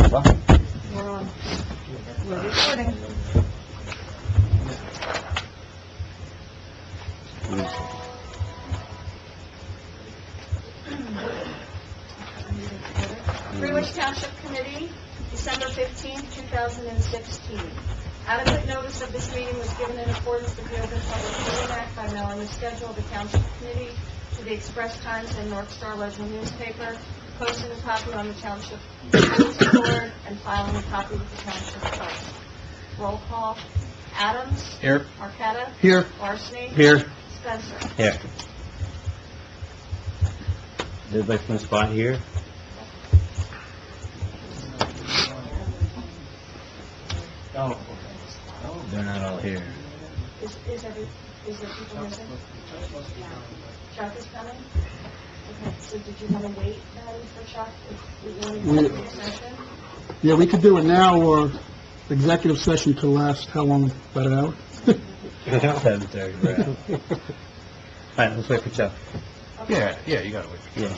We're on. We're recording. Greenwich Township Committee, December 15, 2016. Adequate notice of this meeting was given in accordance with the Open Public Meeting Act by mailing the schedule of the Township Committee to the Express Times and North Star Ledger newspaper, posting a copy on the Township bulletin board, and filing a copy with the Township Post. Roll call. Adams. Here. Marqueta. Here. Varsity. Here. Spencer. Here. Everybody from the spot here? Oh. They're not all here. Is there people missing? Chuck is coming? Okay, so did you want to wait for Chuck? Yeah, we could do it now, or executive session to last, how long, about an hour? 7:30, right. All right, let's wait for Chuck. Yeah, you gotta wait. Yeah.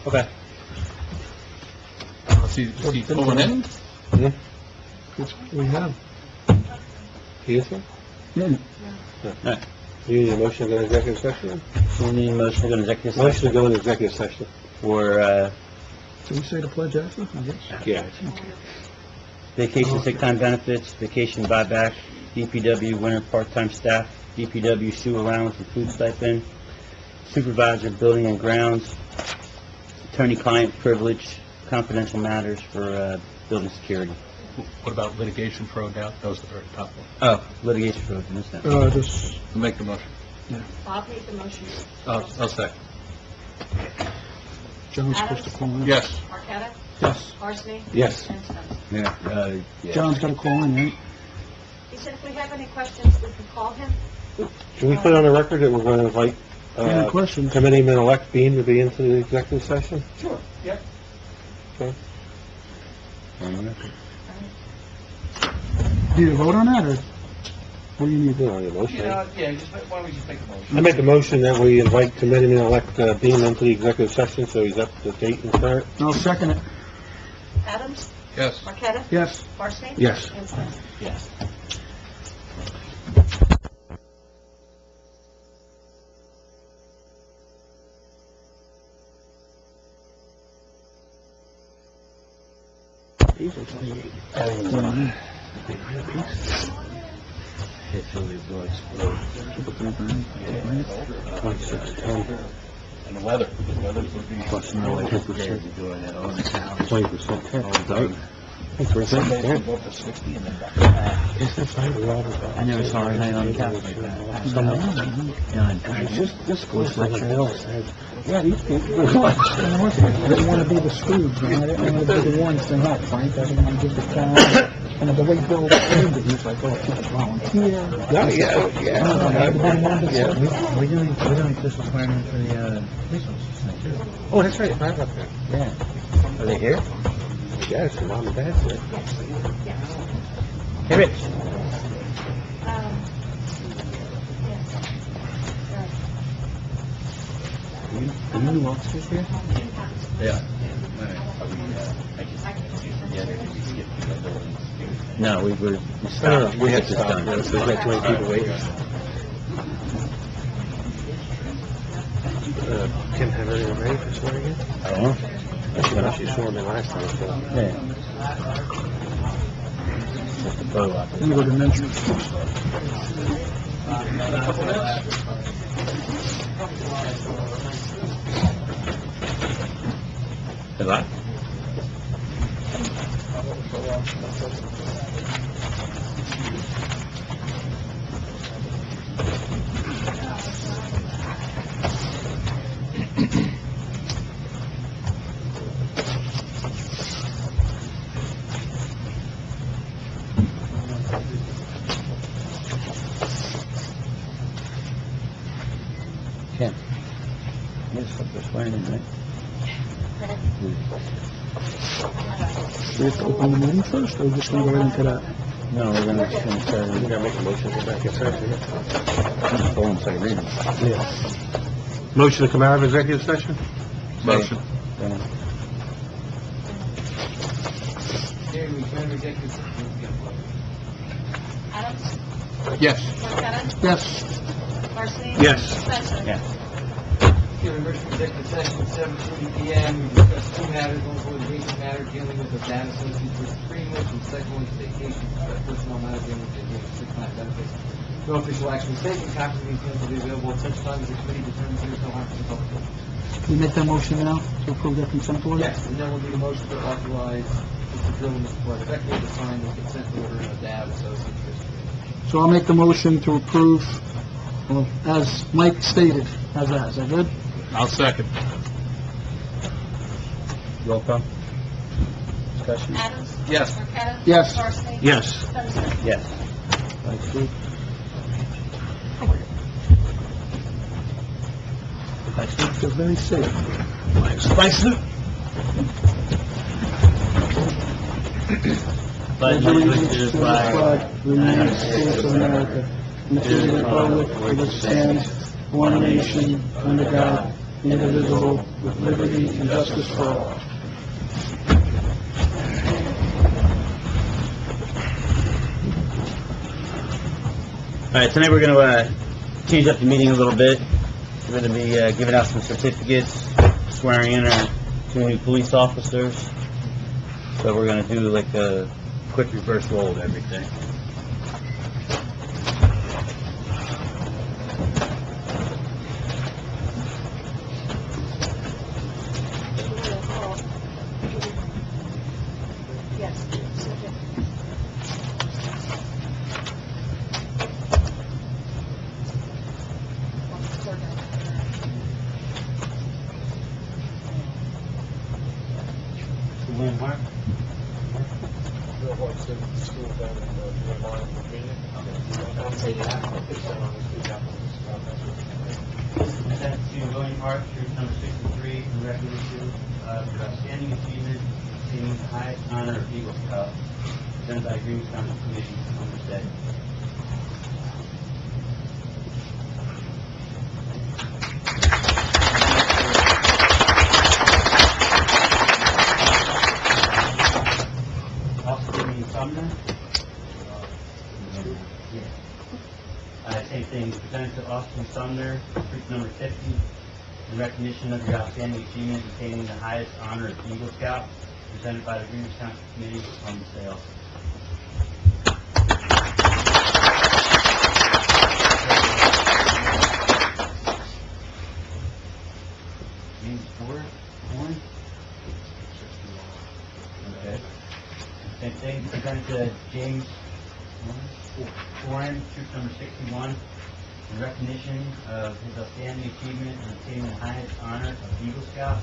Okay. Is he pulling in? Yeah. We have. He is here? Yeah. All right. You need a motion to go into executive session? We need a motion to go into executive session. Motion to go into executive session. For, Did we say the pledge after, I guess? yeah. Vacation sick time benefits, vacation buyback, DPW winter part-time staff, DPW shoe allowance and food stipend, supervisor building and grounds, attorney-client privilege, confidential matters for building security. What about litigation thrown out? That was the very top one. Oh, litigation for missed that. Just, I'll make the motion. Bob made the motion. I'll second. John's supposed to call in. Yes. Marqueta. Yes. Varsity. Yes. And Spencer. Yeah. John's got to call in, right? He said if we have any questions, we can call him. Can we put on the record that we're going to invite Any questions? Committeeman-elect Bean to be into the executive session? Sure. Yep. Okay. Do you vote on that, or what do you need? You know, your motion. Yeah, why don't we just make the motion? I make a motion that we invite Committeeman-elect Bean into the executive session so he's up to date and current. I'll second it. Adams. Yes. Marqueta. Yes. Varsity. Yes. And Spencer. Yes. And the weather would be... Plus No, 10% doing it on the town. 20%. Right? That's right. Go up to 60 and then back. I never saw a night on the couch like that. This goes like else. Yeah, these people, they want to be the Scrooge, you know, they don't want to be the ones to help, Frank, they don't want to give the town, and the way Bill framed it, he's like, oh, I can't volunteer. We're doing Christmas planning for the police officers tonight, too. Oh, that's right. I got that. Yeah. Are they here? Yes, your mom and dad's there. Hey, Rich. Are you new officers here? Yeah. No, we stopped. We had to stop. There's not too many people waiting. Kim have everything ready for swearing in? I don't know. She swore me last time, so. Yeah. Just a photo op. You go to mention. Good luck. Ken, you just put this way in, right? We have to open the meeting first, or we just going to go right into that? No, we're gonna start. We're gonna make a motion to go back in session. Go on second reading. Yeah. Motion to come out of executive session? Motion. we return to executive session. Adams? Yes. Marqueta? Yes. Marson? Yes. Spencer? Yes. Okay, we return to executive session at 7:30 p.m. We discussed two matters, one for litigation matter dealing with the data associated with Greenwich, and second one is vacation, personnel matter dealing with the sick-time benefits. No official action is taken, copies of these bills will be available at such time as the committee determines there is no harm to the public. We make that motion now to approve that consent order? Yes, and then we'll need a motion to authorize Mr. Bill and Mr. Bartek to sign the consent order of data associated with Greenwich. So I'll make the motion to approve, well, as Mike stated, as that. Is that good? I'll second. Roll call. Discussion? Adams? Yes. Marqueta? Yes. Marson? Yes. Spencer? Yes. Thank you. They're very safe. Spice it. Pledge allegiance to the flag of the United States of America, and to the republic for which stands one nation, under God, indivisible, with liberty and justice for all. All right, tonight we're going to change up the meeting a little bit. We're going to be giving out some certificates, swearing in our two new police officers. So we're going to do like a quick reverse roll of everything. Yes. William Mark? So you Sent to William Mark, troop number 63, in recognition of your outstanding achievement, receiving the highest honor of Eagle Scout, presented by Green County Committee on this day. Austin Sumner. Same thing, presented to Austin Sumner, troop number 50, in recognition of your outstanding achievement, attaining the highest honor of Eagle Scout, presented by the Greenwich Township Committee on the sale. James Horn. Okay. Same thing, presented to James Warren, troop number 61, in recognition of his outstanding achievement in obtaining the highest honor of Eagle Scout,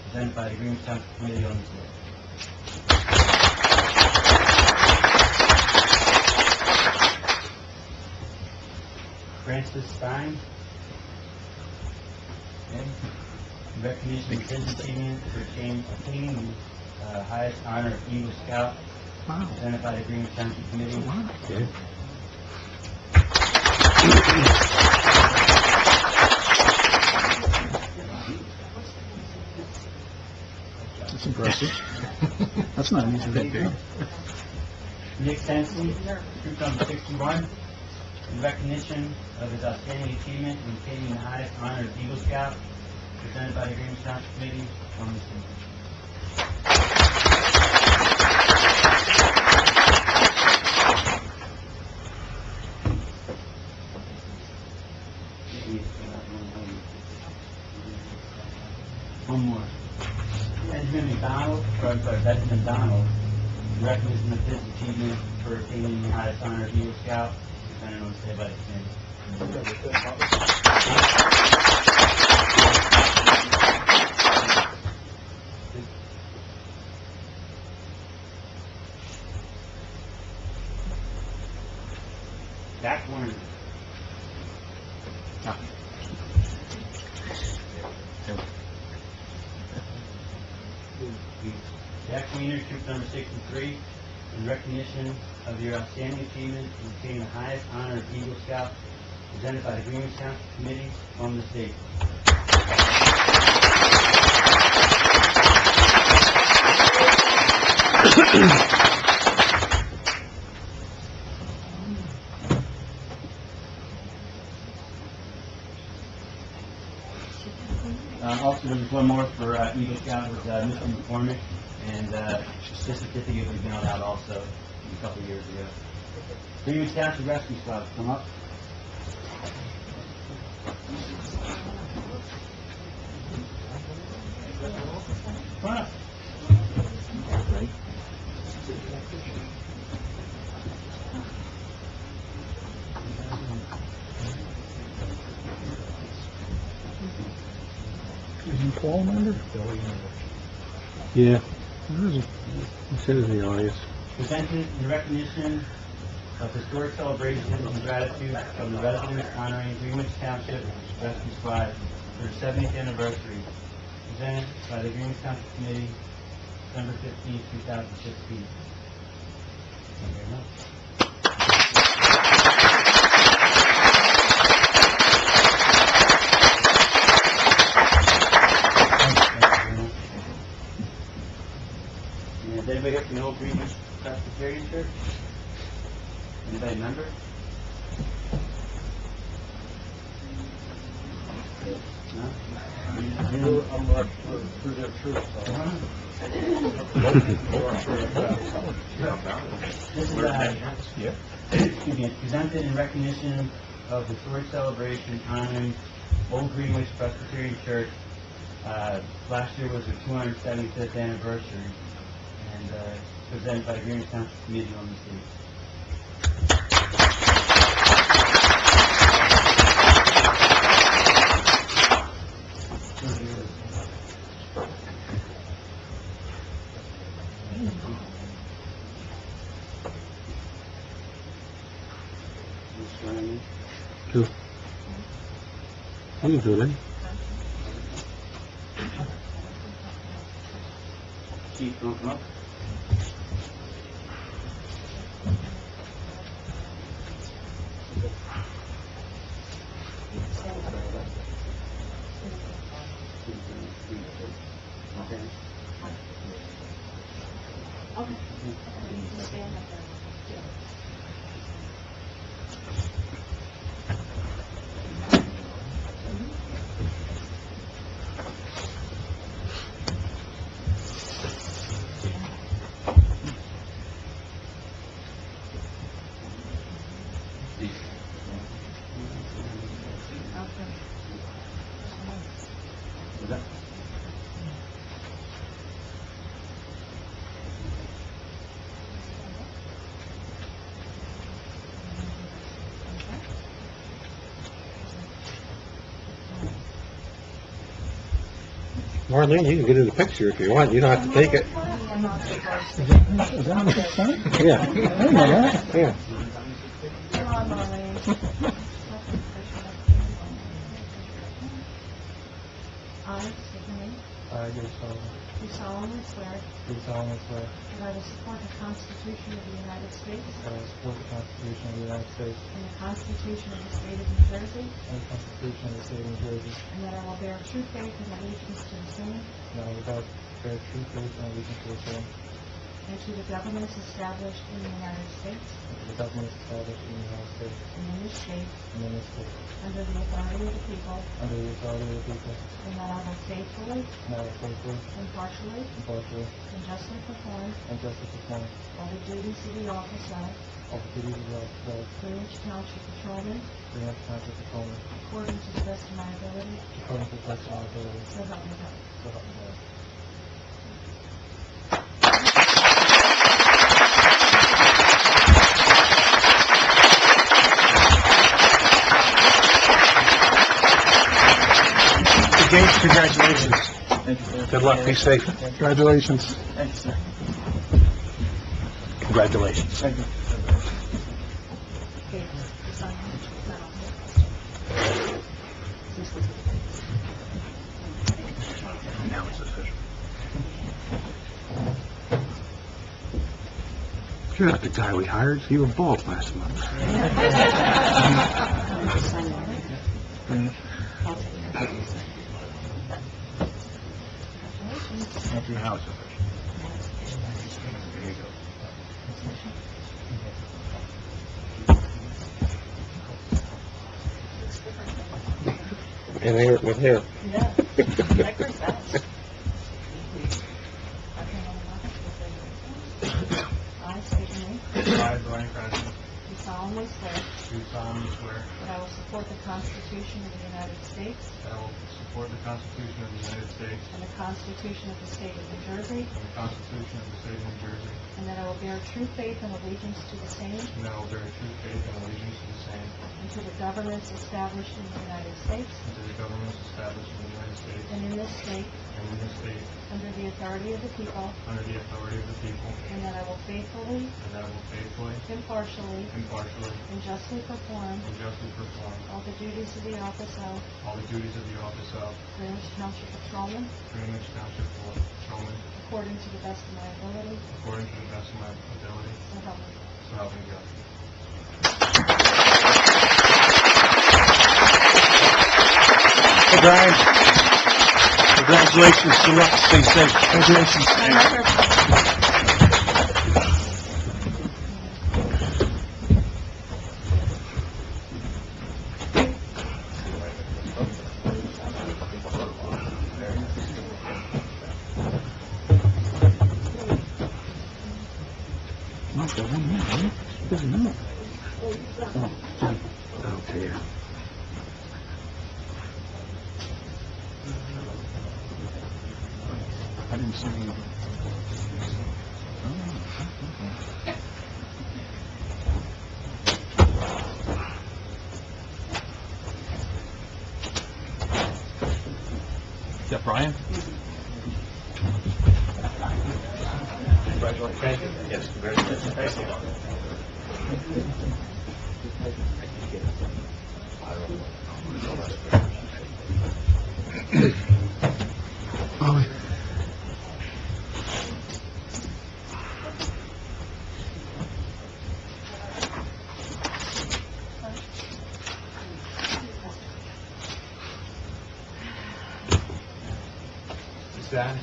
presented by the Greenwich Township Committee on this list. Francis Stein. Okay. In recognition of his achievement for obtaining the highest honor of Eagle Scout, Wow. presented by the Greenwich Township Committee. Wow. Okay. That's impressive. That's not an easy thing to do. Nick Sensley, troop number 61, in recognition of his outstanding achievement in obtaining the highest honor of Eagle Scout, presented by the Greenwich Township Committee on this day. One more. Benjamin McDonald, Benjamin Donald, in recognition of his achievement for attaining the highest honor of Eagle Scout, presented on this day by the committee. Jack Warner. Jack Wiener, troop number 63, in recognition of your outstanding achievement in obtaining the highest honor of Eagle Scout, presented by the Greenwich Township Committee on this date. there was one more for Eagle Scout with Mr. McCormick, and this certificate was mailed out also a couple of years ago. Greenwich Township Rescue Squad, come up. Come on up. Isn't Paul a member? Yeah, Where is he? it's in the audience. Presented in recognition of historic celebration and gratitude of the residents honoring Greenwich Township Rescue Squad for their 70th anniversary. Presented by the Greenwich Township Committee, December 15, 2016. Thank you very much. And is anybody here from the old Greenwich Presbyterian Church? Anybody member? No? I'm not through that church. This is, excuse me, presented in recognition of the historic celebration honoring Old Greenwich Presbyterian Church. Last year was their 275th anniversary, and presented by the Greenwich Township Committee on the state. Two. I'm doing it. Chief, don't come up. Marlene, you can get in the picture if you want. You don't have to take it. Is that his son? Yeah. I didn't know that. Yeah. Come on, Marlene. I, state your name, I, Gary Sullivan, do solemnly swear do solemnly swear that I will support the Constitution of the United States that I will support the Constitution of the United States and the Constitution of the State of New Jersey, and the Constitution of the State of New Jersey, and that I will bear true faith and allegiance to the same and I will bear true faith and allegiance to the same, and to the governments established in the United States and to the governments established in the United States and in this state and in this state, under the authority of the people, under the authority of the people, and that I will faithfully, and I will faithfully, impartially, impartially, and justly perform and justly perform all the duties of the office of all the duties of the office of Greenwich Township Patrolman Greenwich Township Patrolman according to the best of my ability, according to the best of my ability, so help me God. so help me God. James, congratulations. Thank you, sir. Good luck. Be safe. Congratulations. Thank you, sir. Congratulations. Thank you. Okay, sign Now it's official. You're not the guy we hired. You were bald last month. Thank you. Now it's official. There you go. And here, with hair. Yeah. I, Brian Cranston, do solemnly swear do solemnly swear that I will support the Constitution of the United States that I will support the Constitution of the United States and the Constitution of the State of New Jersey, and the Constitution of the State of New Jersey, and that I will bear true faith and allegiance to the same and that I will bear true faith and allegiance to the same and to the governments established in the United States and to the governments established in the United States and in this state and in this state under the authority of the people, under the authority of the people, and that I will faithfully, and that I will faithfully, impartially, impartially, and justly perform and justly perform all the duties of the office of all the duties of the office of Greenwich Township Patrolman Greenwich Township Patrolman according to the best of my ability, according to the best of my ability, so help me God. so help me God. Hey, Brian. Congratulations. Good luck. Stay safe. Congratulations. Not the one here, right? Doesn't know. Oh, okay. I didn't see you. Is that Brian? Thank you. Yes, congratulations. Thank you. Oh, Stand.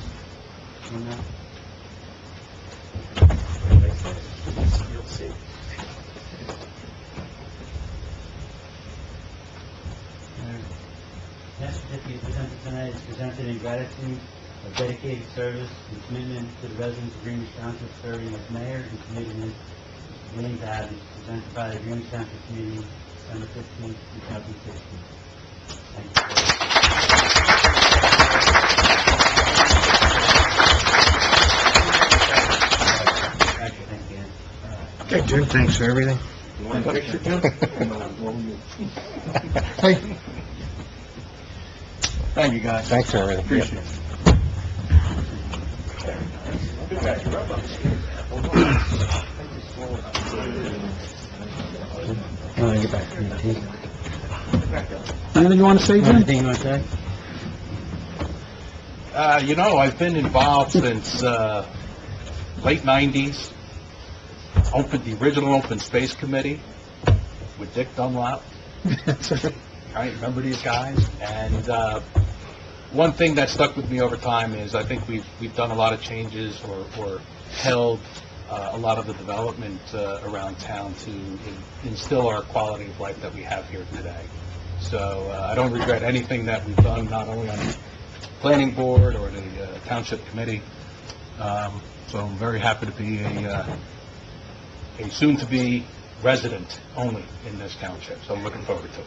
Next certificate presented tonight is presented in gratitude of dedicated service and commitment to the residents of Greenwich Township, serving as mayor and commitment William Adams, presented by the Greenwich Township Committee, December 15, 2016. Thank you. Thank you, Ann. Okay, Jim, thanks for everything. hey, Thank you, guys. Thanks for everything. Appreciate it. I want to get back to the team. anything you want to say, Jim? Anything you want to say? I've been involved since late 90s. Opened the original Open Space Committee with Dick Dunlap. I remember these guys. And one thing that stuck with me over time is I think we've done a lot of changes or held a lot of the development around town to instill our quality of life that we have here today. So I don't regret anything that we've done, not only on the planning board or the township committee. So I'm very happy to be a soon-to-be resident only in this township. So I'm looking forward to it.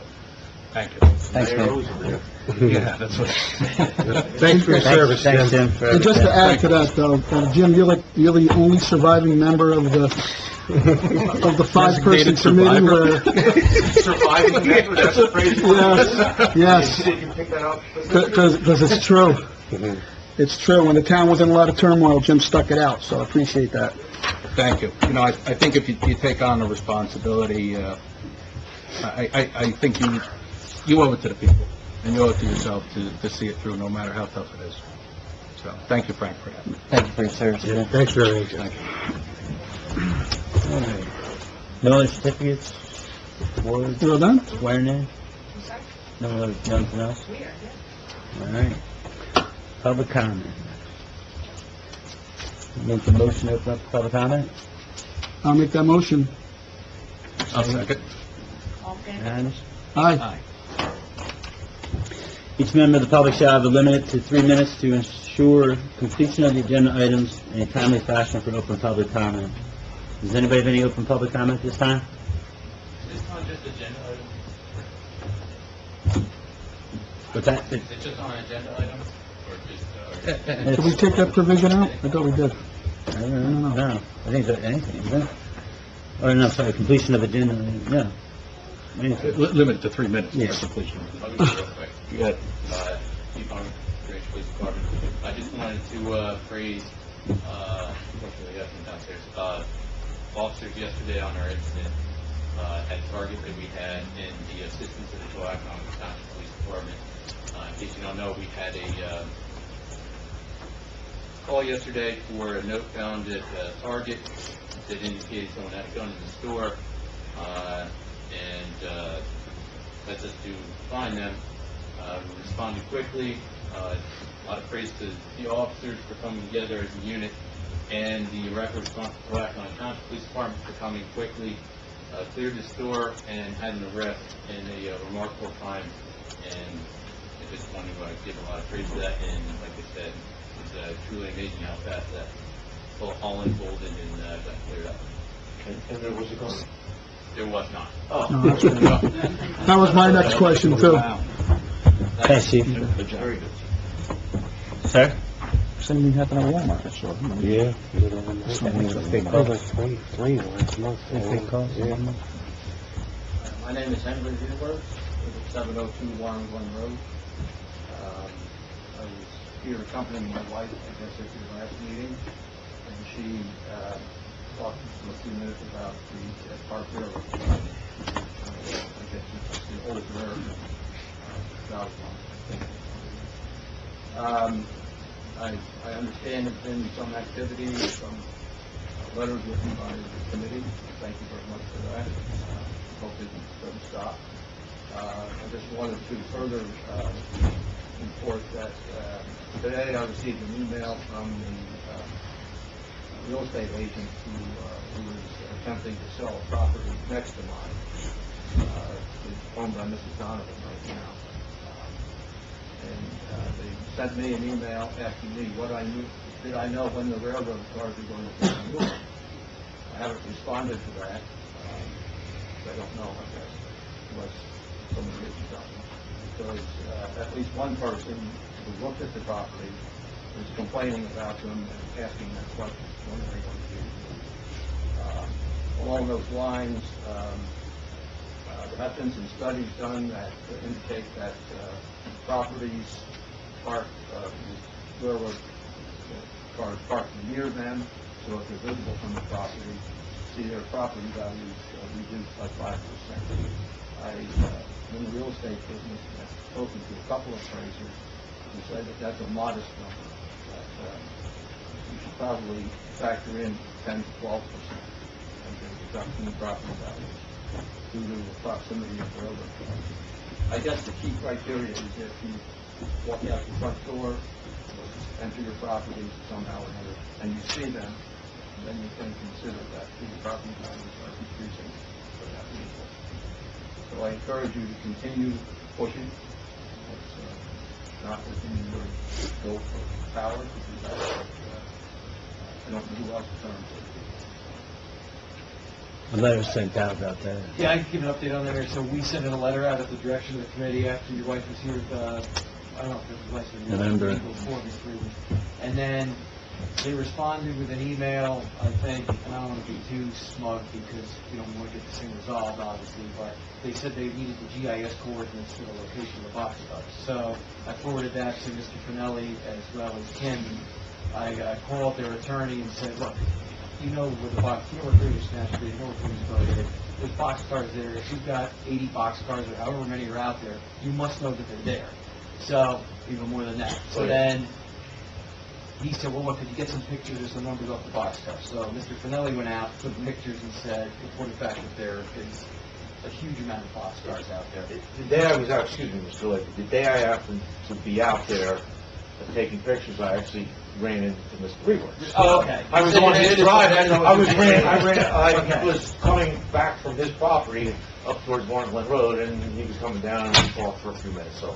Thank you. Thanks, man. Yeah, that's what. Thanks for your service, Thanks, Jim. Jim, for And just to everything. add to that, though, Jim, you're the only surviving member of the five-person Designated committee where, Surviving member, that's a crazy one. yes, Did you pick that up? because it's true. It's true. When the town was in a lot of turmoil, Jim stuck it out, so I appreciate that. Thank you. I think if you take on the responsibility, I think you owe it to the people, and you owe it to yourself to see it through, no matter how tough it is. So, thank you, Frank, for that. Thank you for your service, Jim. Thanks for everything, Jim. Thank you. No other certificates, awards, You all done? swearing in? Nothing else? All right. Public comment. Make the motion to open up public comment? I'll make that motion. I'll second. All in favor? Unanimous? Aye. Each member of the public shall have a limit to 3 minutes to ensure completion of the agenda items in a timely fashion for open public comment. Does anybody have any open public comment this time? Is this on just agenda item? What's that? Is it just on agenda item? Or just, Did we take that provision out? I thought we did. I don't know. No, I think it's anything, isn't it? Oh, no, sorry, completion of agenda, no. Anything. Limit to 3 minutes Yes. for completion. I'll be real quick. You got Chief Army, Greenwich Police Department. I just wanted to praise, unfortunately, we have them downstairs, officers yesterday on our incident at Target that we had, and the assistance of the Township Police Department. In case you don't know, we had a call yesterday for a note found at Target that indicated someone had a gun in the store, and led us to find them. We responded quickly. A lot of praise to the officers for coming together as a unit, and the Rapid Response Township Police Department for coming quickly, cleared the store, and had an arrest in a remarkable time. And I just want to give a lot of praise for that. And like I said, it's truly amazing how fast that all unfolded and got cleared up. And there was a gun? There was not. That was my next question, too. Thanks, Chief. Very good. Sir? Same thing happened at Walmart, I saw. Yeah. Fake There was like 23 last month. Fake calls? Yeah. My name is Henry Huber, live at 702 Warren Glen Road. I was here accompanying my wife, I guess, at your last meeting, and she talked for a few minutes about the Park Railroad. I guess it's the old railroad. I understand there's been some activity, some letters written by the committee. Thank you very much for that. Hope it doesn't stop. I just wanted to further report that today I received an email from the real estate agent who was attempting to sell a property next to mine. It's owned by Mrs. Donovan right now. And they sent me an email asking me what I knew, did I know when the railroad cars were going to be removed. I haven't responded to that. I don't know, I guess, unless someone gives me something. Because at least one person who looked at the property was complaining about them and asking that question, when are they going to be removed? Along those lines, there have been some studies done that indicate that properties parked, railroad cars parked near them, so if they're visible from the property, see their property values reduced by 5%. In the real estate business, I've spoken to a couple of appraisers who say that that's a modest number, that you should probably factor in 10 to 12% and the reduction in property values due to the proximity of railroad cars. I guess the key criteria is if you walk out the front door, enter your property somehow or another, and you see them, then you can consider that the property values are decreasing for that reason. So I encourage you to continue pushing. It's not within your scope or power to do that, but I don't know who else to turn to. A letter sent out about that. Yeah, I can give an update on there. So we sent in a letter out at the direction of the committee after your wife was here, I don't know if it was last week. November. Before these 3 weeks. And then they responded with an email, I think, and I don't want to be too smug because we don't want to get this thing resolved, obviously, but they said they needed the GIS coordinates for the location of the box cars. So I forwarded that to Mr. Finelli as well as Kim. I called their attorney and said, look, you know where the box, you know where British National, you know where Queensboro is. There's box cars there. If you've got 80 box cars or however many are out there, you must know that they're there. So, even more than that. So then, he said, well, look, could you get some pictures or some numbers off the box car? So Mr. Finelli went out, took pictures, and said, reported back that there is a huge amount of box cars out there. The day I was out, excuse me, Mr. Lake, the day I happened to be out there taking pictures, I actually ran into Mr. Reworks. Oh, okay. I was So on you his did- drive, I Okay. was coming back from his property up towards Warren Glen Road, and he was coming down, and we talked for a few minutes, so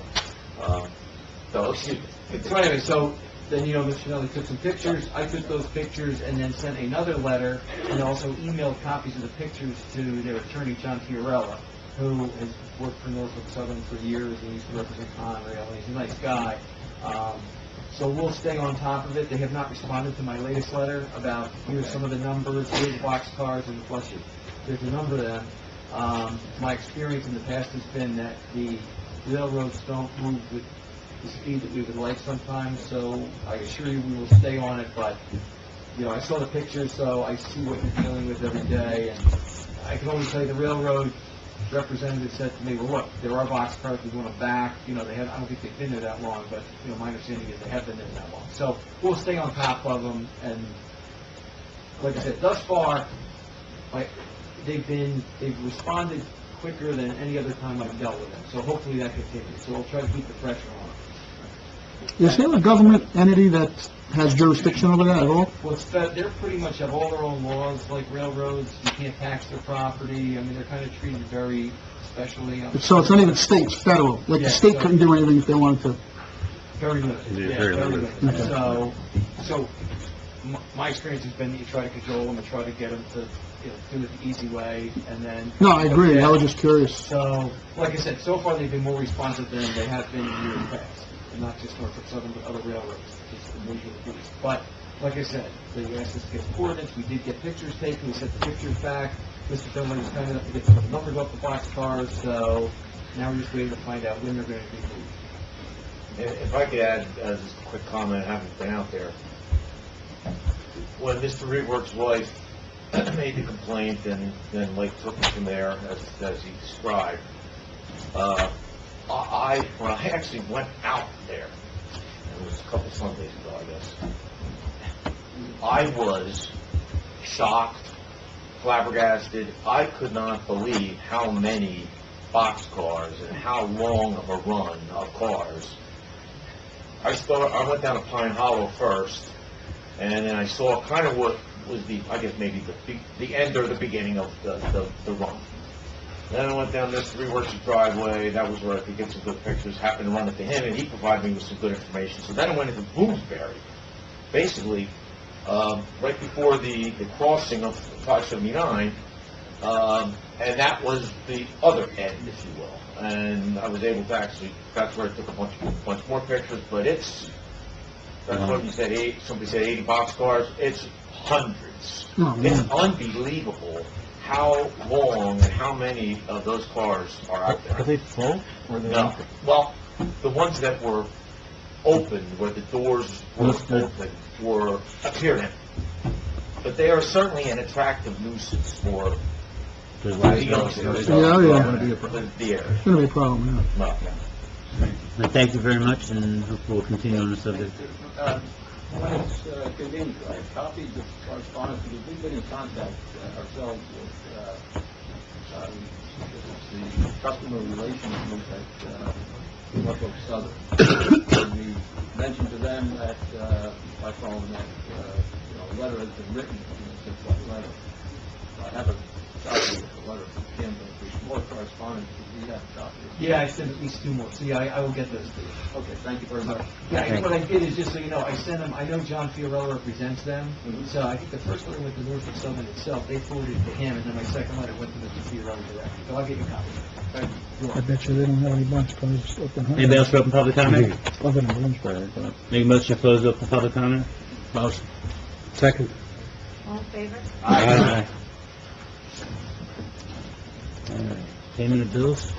excuse me. So anyway, so then, Mr. Finelli took some pictures, I took those pictures, and then sent another letter, and also emailed copies of the pictures to their attorney, John Fiorella, who has worked for Norfolk Southern for years, and used to represent Conrail, and he's a nice guy. So we'll stay on top of it. They have not responded to my latest letter about, here's some of the numbers, here's the boxcars, and plus there's a number of them. My experience in the past has been that the railroads don't move with the speed that we would like sometimes, so I assure you we will stay on it, but, I saw the pictures, so I see what you're dealing with every day, and I can only tell you the railroad representative said to me, well, look, there are boxcars, we want them back, I don't think they've been there that long, but, my understanding is they have been there that long. So we'll stay on top of them, and like I said, thus far, they've responded quicker than any other time I've dealt with them, so hopefully that continues. So we'll try to keep the pressure on. Is there a government entity that has jurisdiction over that at all? Well, they're pretty much have all their own laws, like railroads. You can't tax their property. I mean, they're kind of treated very specially. So it's not even state, it's federal. Like the state couldn't do anything if they wanted to. Very limited. Yeah, very limited. Okay. So my experience has been that you try to control them and try to get them to do it the easy way, and then... No, I agree. I was just curious. So, like I said, so far they've been more responsive than they have been in years past. And not just Norfolk Southern, but other railroads. It's the nature of the beast. But, like I said, they asked us to get coordinates. We did get pictures taken. We sent the pictures back. Mr. Finley was kind enough to get the numbers off the boxcars. So, now we're just waiting to find out when they're going to be moved. If I could add just a quick comment, I haven't been out there. When Mr. Rework's wife made the complaint and then Lake took it from there, as he described, I actually went out there, it was a couple Sundays ago, I guess, I was shocked, flabbergasted. I could not believe how many boxcars and how long of a run of cars. I went down to Pine Hollow first, and then I saw kind of what was I guess maybe the end or the beginning of the run. Then I went down this Reworks driveway. That was where I could get some good pictures. Happened to run into him, and he provided me with some good information. So then I went into Bloomsbury, basically right before the crossing of 579, and that was the other end, if you will. And I was able to actually, that's where I took a bunch more pictures, but that's what you said, somebody said 80 boxcars. It's hundreds. Oh, it's unbelievable how long and how many of those cars are out there. Are they full? Or they No. Well, the ones that were open, where the doors were open, appeared empty. But they are certainly an attractive nuisance for the youngsters. Yeah, yeah. The area. It's going to be a problem, yeah. Well, Well, thank you very much, and hopefully we'll continue on the subject. When it's convenient, I have copies of correspondence, because we've been in contact ourselves with the customer relations group at Norfolk Southern. We mentioned to them that, by phone, that, a letter has been written, a 6-line letter. I have a copy of the letter from Kim, but if there's more correspondence, we have a copy. Yeah, I sent at least 2 more. So, yeah, I will get those to you. Okay, thank you very much. Yeah, what I did is, just so you know, I sent them, I know John Fiorella represents them, so I think the first letter went to Norfolk Southern itself, they forwarded it to him, and then my second letter went to Mr. Fiorella directly. So I'll get you a copy. Thank you. I bet you they don't have any boxcars open. Anybody else for open public comment? Other than Bloomsbury, but... Make a motion to close open public comment? Motion. Second. All in favor? Aye. All right. Payment of bills?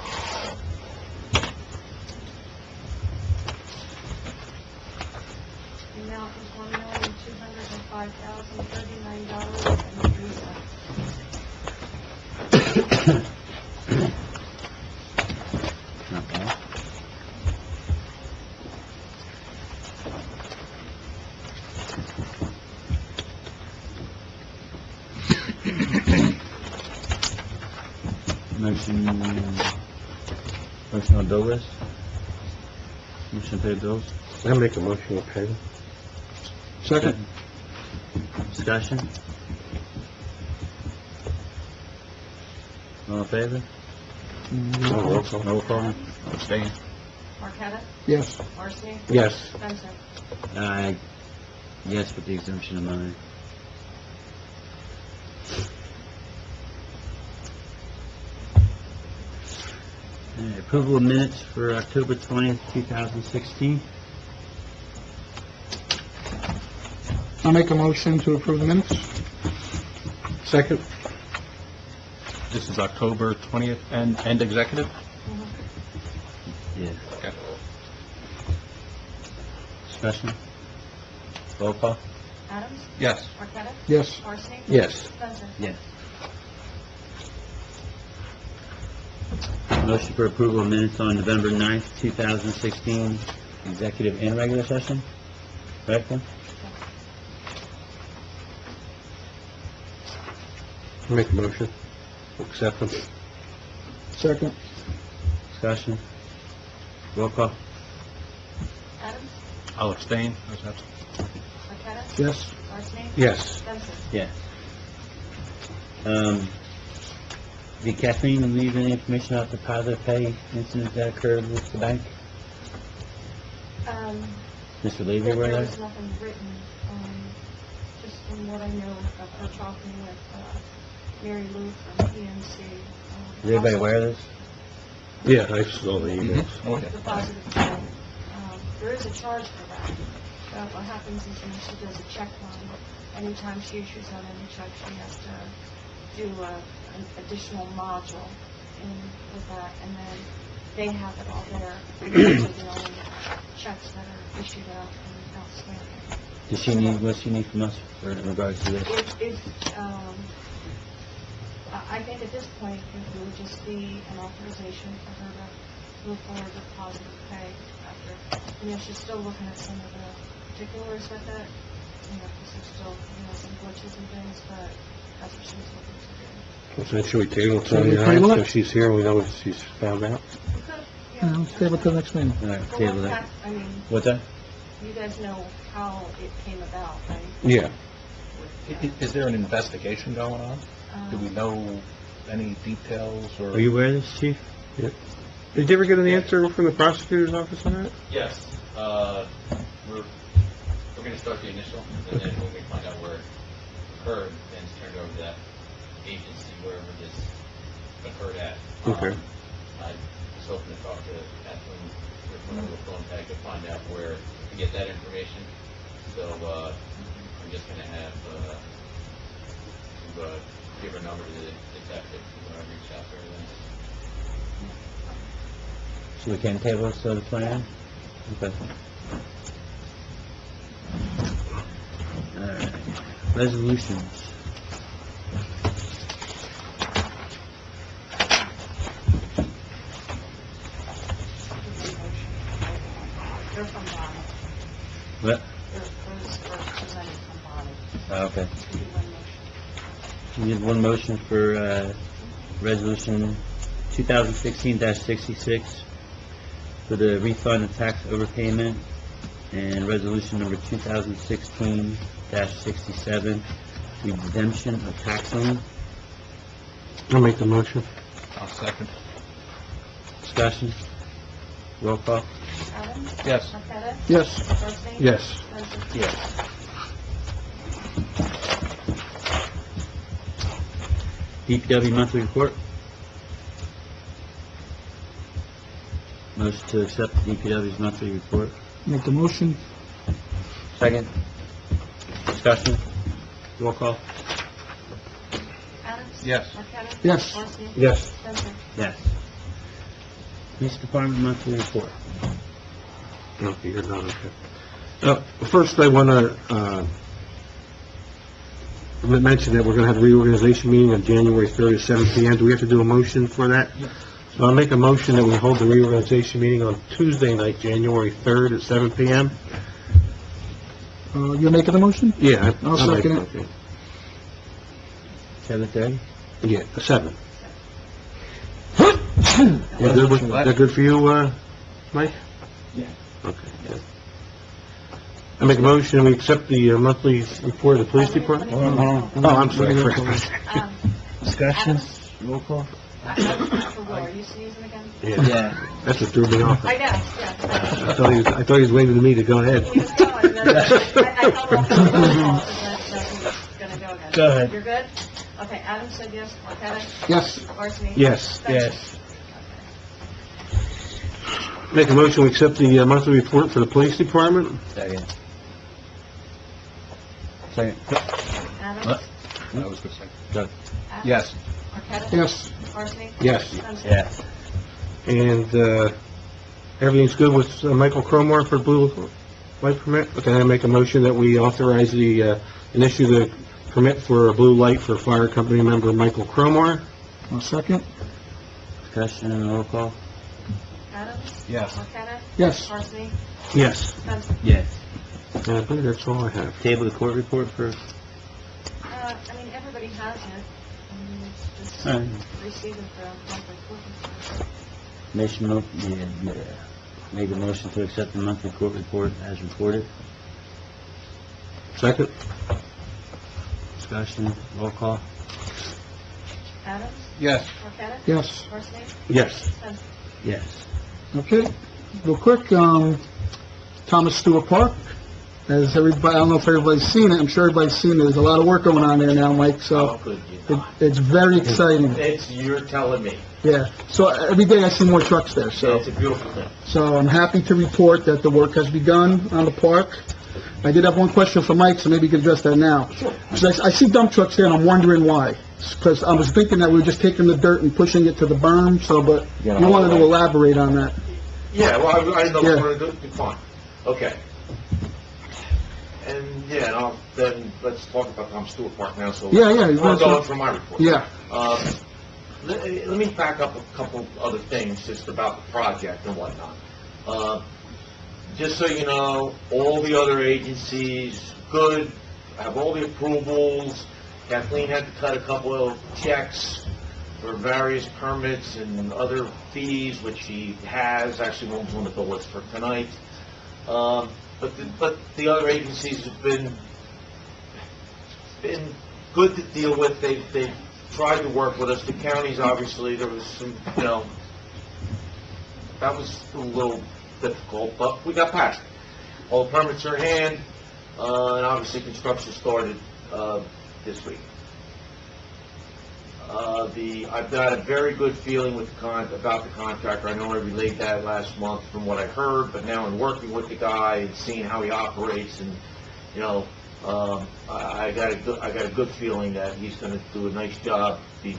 The amount is $1,205,039.03. Not bad. Motion on bill list? Motion to pay bills? I'll make a motion to pay them. Second. Discussion? All in favor? Roll call. Roll call. Abstain. Marqueta? Yes. Marcy? Yes. Spencer? Yes, with the exemption of mine. Approval of minutes for October 20th, 2016. I'll make a motion to approve the minutes. Second? This is October 20th and executive? Yeah. Okay. Discussion? Roll call? Adams? Yes. Marqueta? Yes. Marcy? Yes. Spencer? Yes. Motion for approval of minutes on November 9th, 2016, executive and regular session. Correct, then? Make a motion. Accept them. Second. Discussion? Roll call? Adams? I'll abstain. I was absent. Marqueta? Yes. Marcy? Yes. Spencer? Yes. Did Kathleen leave any information about the positive pay incident that occurred with the bank? Mr. Levy, There were was there? nothing written, just from what I know of her talking with Mary Lou from PNC. Is everybody aware of this? Yeah, I saw the emails. Oh, yeah. The positive pay. There is a charge for that. But what happens is when she does a check line, anytime she issues out any check, she has to do an additional module with that, and then they have it all there. Those are the only checks that are issued out and outstanding. Does she need, what she need from us in regards to this? I think at this point, it would just be an authorization for her to move forward with positive pay after, she's still looking at some of the particulars with it, because there's still, some glitches and things, but that's what she's looking to do. So should we table it Should we till table the it? so she's here and we know what she's found out? We could, Yeah, let's table it till next meeting. All right, But table what that. fact- I mean, What's that? you guys know how it came about, right? Yeah. Is there an investigation going on? Do we Um, know any details or? Are you aware of this, Chief? Did you ever get an answer from the prosecutor's office on that? Yes, we're gonna start the initial, and then when we find out where it occurred, then it's turned over to that agency wherever this occurred at. Okay. I was hoping to talk to Kathleen with one of the phone tag to find out where to get that information. So, I'm just gonna have, to, give her number to the detective, when I reach out to her then. So we can table it till the 29th? Okay. All right. Resolutions. They're from Bonnie. What? Those were presented from Bonnie. Oh, okay. We do one motion. We need one motion for, resolution 2016-66 for the refund of tax overpayment, and resolution number 2016-67, redemption of tax lien. I'll make the motion. I'll second. Discussion? Roll call? Adams? Yes. Marqueta? Yes. Marcy? Yes. Spencer? Yes. DPW monthly report. Motion to accept the DPW's monthly report. Make the motion. Second. Discussion? Roll call? Adams? Yes. Marqueta? Yes. Marcy? Yes. Spencer? Yes. Police Department monthly report. Okay, you're not okay. First, I want to mention that we're going to have a reorganization meeting on January 3rd at 7 p.m. Do we have to do a motion for that? So I'll make a motion that we hold the reorganization meeting on Tuesday night, January 3rd at 7 p.m. You're making the motion? Yeah. I'll second it. Okay. 7:30? Yeah, 7. Is that good for you, Mike? Yeah. Okay, good. I make a motion, we accept the monthly report of the police department? Hold on. Oh, I'm sorry. Um, Discussion? Adams? Roll call? For Will, are you sneezing again? Yeah. That's what threw me off. I know, yeah. I thought he was waiting for me to go ahead. He was going, and then I held off on the roll call, and then he was gonna go again. Go ahead. You're good? Okay, Adam said yes, Marqueta? Yes. Varsity? Yes. Spencer? Make a motion, we accept the monthly report for the police department. Second. Second. Adams? What? I was gonna say. Adams? Yes. Marqueta? Yes. Varsity? Yes. Spencer? Yes. And, everything's good with Michael Cromar for blue light permit? Okay, I make a motion that we authorize and issue the permit for a blue light for fire company member Michael Cromar. One second. Discussion and roll call? Adams? Yes. Marqueta? Yes. Varsity? Yes. Spencer? Yes. And I believe that's all I have. Table the court report for, I mean, everybody has it. I mean, it's just Alright. receiving for monthly court. make a motion to accept the monthly court report as reported. Second? Discussion, roll call? Adams? Yes. Marqueta? Yes. Varsity? Yes. Spencer? Yes. Okay. Real quick, Thomas Stewart Park, as everybody, I don't know if everybody's seen it, I'm sure everybody's seen it, there's a lot of work going on there now, Mike, How so could you not? it's very exciting, You're telling me. yeah. So every day I see more trucks there, so, It's a beautiful thing. so I'm happy to report that the work has begun on the park. I did have one question for Mike, so maybe you can address that now. Sure. So I see dump trucks there, and I'm wondering why. Because I was thinking that we were just taking the dirt and pushing it to the berm, so, but you wanted to elaborate on that. Yeah, well, I didn't know Yeah. what we were going to do. Fine. Okay. And, yeah, and then let's talk about Tom Stewart Park now, so... Yeah, yeah, I'm that's going what- through my report. Yeah, Let me back up a couple other things just about the project and whatnot. Just so you know, all the other agencies, good, have all the approvals. Kathleen had to cut a couple of checks for various permits and other fees, which she has. Actually, one was on the bill list for tonight. But the other agencies have been good to deal with. They've tried to work with us. The counties, obviously, there was some, that was a little difficult, but we got past it. All the permits are in hand, and obviously construction started this week. I've got a very good feeling with about the contractor. I know I relayed that last month from what I heard, but now in working with the guy and seeing how he operates, and I got a good feeling that he's going to do a nice job, be